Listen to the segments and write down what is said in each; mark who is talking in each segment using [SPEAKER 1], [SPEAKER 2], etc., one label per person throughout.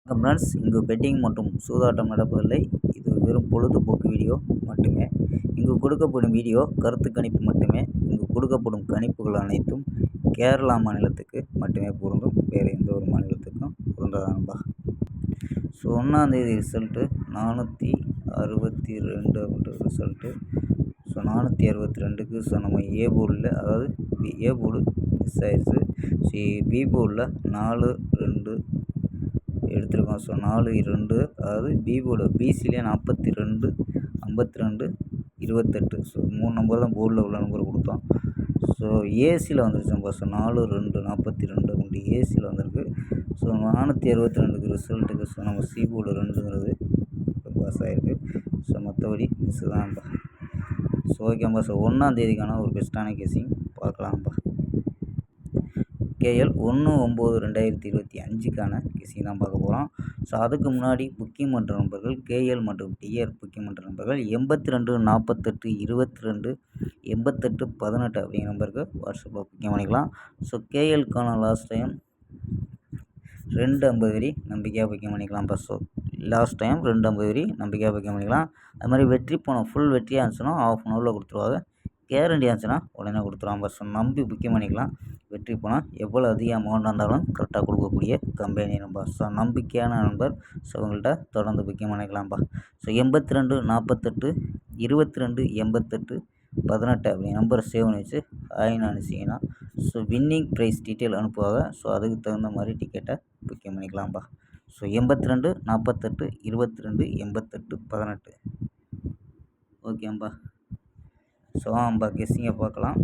[SPEAKER 1] வணக்கம் ஃப்ரெண்ட்ஸ், இங்கு பெட்டிங் மற்றும் சூதாட்டம் நடப்பதில்லை. இது வெறும் பொழுதுபோக்கு வீடியோ மட்டுமே. இங்கு கொடுக்கப்படும் வீடியோ கருத்து கணிப்பு மட்டுமே. இங்கு கொடுக்கப்படும் கணிப்புகள் அனைத்தும் கேரளா மாநிலத்துக்கு மட்டுமே பொருந்தும். வேறு எந்த ஒரு மாநிலத்துக்கும் பொருந்தாதான்பா. ஸோ 1ஆந்தேதி ரிசல்ட்டு 462 அப்படின்ற ரிசல்ட்டு. ஸோ 462க்கு ஸோ நம்ம ஏ போர்டில், அதாவது ஏ போர்டு மிஸ் ஆயிடுச்சு. ஸோ பி போர்டில் 4-2 எடுத்திருக்கோம். ஸோ 4-2, அதாவது பி போர்டு பிசிலே 42, 52, 28. ஸோ 3 நம்பர் தான் போர்டில் உள்ள நம்பர் கொடுத்தோம். ஸோ ஏசியில் வந்துருச்சுப்பா. ஸோ 4-2 42 அப்படின்ட்டு ஏசியில் வந்திருக்கு. ஸோ 462க்கு ரிசல்ட்டுக்கு ஸோ நம்ம சி போர்டு 2ங்கிறது பாஸ் ஆகிருக்கு. ஸோ மற்றபடி மிஸ்ஸு தான்ப்பா. ஸோ ஓகேப்பா. ஸோ 1ஆந்தேதிக்கான ஒரு பெஸ்ட்டான கேசிங் பார்க்கலாம்ப்பா. கேஎல் 1/9/2025க்கான கேசிங் தான் பார்க்க போகிறோம். ஸோ அதுக்கு முன்னாடி புக்கிங் பண்ணுற நம்பர்கள் கேஎல் மற்றும் டிஆர் புக்கிங் பண்ணுற நம்பர்கள் 82 48 22 88 18 அப்படிங்கிற நம்பருக்கு வாட்ஸ்அப்பில் புக்கிங் பண்ணிக்கலாம். ஸோ கேஎல்க்கான லாஸ்ட் டைம் 250 வரி நம்பிக்கையாக புக்கிங் பண்ணிக்கலாம்ப்பா. ஸோ லாஸ்ட் டைம் 250 வரி நம்பிக்கையாக புக்கிங் பண்ணிக்கலாம். அது மாதிரி வெற்றி போனோம் ஃபுல் வெற்றியாக இருந்துச்சுன்னா ½ அன் ஹவரில் கொடுத்துருவாங்க. கேரண்டி ஆச்சுன்னா உடனே கொடுத்துருவாங்க. ஸோ நம்பி புக்கிங் பண்ணிக்கலாம். வெற்றி போனால் எவ்வளோ அதிக அமௌண்ட்டாக இருந்தாலும் கரெக்டாக கொடுக்கக்கூடிய கம்பெனி நம்பர். ஸோ நம்பிக்கையான நம்பர். ஸோ உங்கள்கிட்ட தொடர்ந்து புக்கிங் பண்ணிக்கலாம்ப்பா. ஸோ 82 48 22 88 18 அப்படி நம்பரை சேவ் பண்ணி வச்சு ஆயின்னு அனுப்பிச்சிங்கன்னா ஸோ வின்னிங் ப்ரைஸ் டீட்டெயில் அனுப்புவாங்க. ஸோ அதுக்கு தகுந்த மாதிரி டிக்கெட்டை புக்கிங் பண்ணிக்கலாம்ப்பா. ஸோ 82 48 22 88 18. ஓகேம்பா. ஸோ கெஸ்ஸிங்கை பார்க்கலாம்.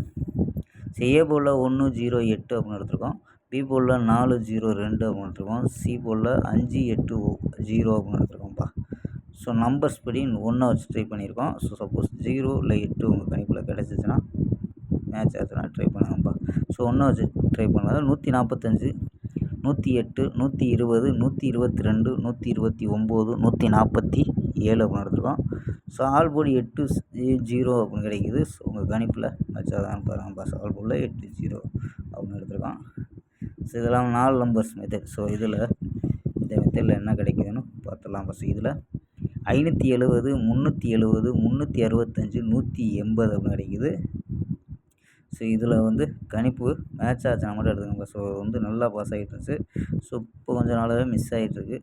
[SPEAKER 1] ஸோ ஏ போர்டில் 108 அப்படின்னு எடுத்துருக்கோம். பி போர்டில் 402 அப்படின்னு எடுத்துருக்கோம். சி போர்டில் 580 அப்படின்னு எடுத்துருக்கோம்ப்பா. ஸோ நம்பர்ஸ் படி 1 வச்சு ட்ரை பண்ணியிருக்கோம். ஸோ சப்போஸ் 0 இல்லை 8 உங்கள் கணிப்பில் கிடச்சிச்சின்னா மேட்ச் ஆச்சுன்னா ட்ரை பண்ணுங்கப்பா. ஸோ 1 வச்சு ட்ரை பண்ணது 145 108 120 122 129 147 அப்படின்னு எடுத்துருக்கோம். ஸோ ஆல் போர்டு 80 அப்படின்னு கிடைக்கிது. ஸோ உங்கள் கணிப்பில் மேட்ச் ஆகுதான்னு பாருங்கப்பா. ஸோ ஆல் போர்டில் 80 அப்படின்னு எடுத்துருக்கோம். ஸோ இதெல்லாம் 4 நம்பர்ஸ் மெத்தட். ஸோ இதில் இந்த மெத்தடில் என்ன கிடைக்குதுன்னு பார்த்துடலாம்ப்பா. ஸோ இதில் 570 370 365 180 அப்படின்னு கிடைக்கிது. ஸோ இதில் கணிப்பு மேட்ச் ஆச்சுன்னா மட்டும் எடுத்துக்கோங்க. ஸோ நல்லா பாஸ் ஆகிட்டு இருந்துச்சு. ஸோ இப்போ கொஞ்சம் நாளாகவே மிஸ் ஆகிட்டுருக்கு.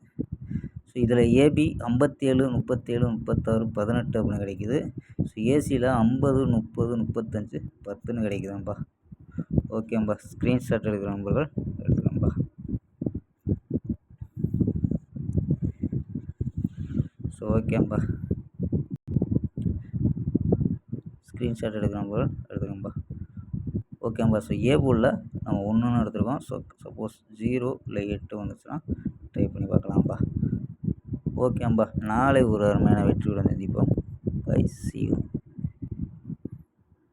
[SPEAKER 1] ஸோ இதில் ஏபி 57 37 36 18 அப்படின்னு கிடைக்கிது. ஸோ ஏசியில் 50 30 35 10ன்னு கிடைக்குதுப்பா. ஓகேப்பா. ஸ்க்ரீன்ஷாட் எடுக்கிற நம்பர்கள் எடுத்துக்கோங்கப்பா. ஸோ ஓகேப்பா. ஸ்க்ரீன்ஷாட் எடுக்கிற நம்பர்கள் எடுத்துக்கோங்கப்பா. ஓகேப்பா. ஸோ ஏ போர்டில் நம்ம 1ன்னு எடுத்துருக்கோம். ஸோ சப்போஸ் 0 இல்லை 8 வந்துச்சுன்னா ட்ரை பண்ணி பார்க்கலாம்ப்பா. ஓகேப்பா. நாளை ஒரு அருமையான வெற்றியுடன் சந்திப்போம். Bye, see you.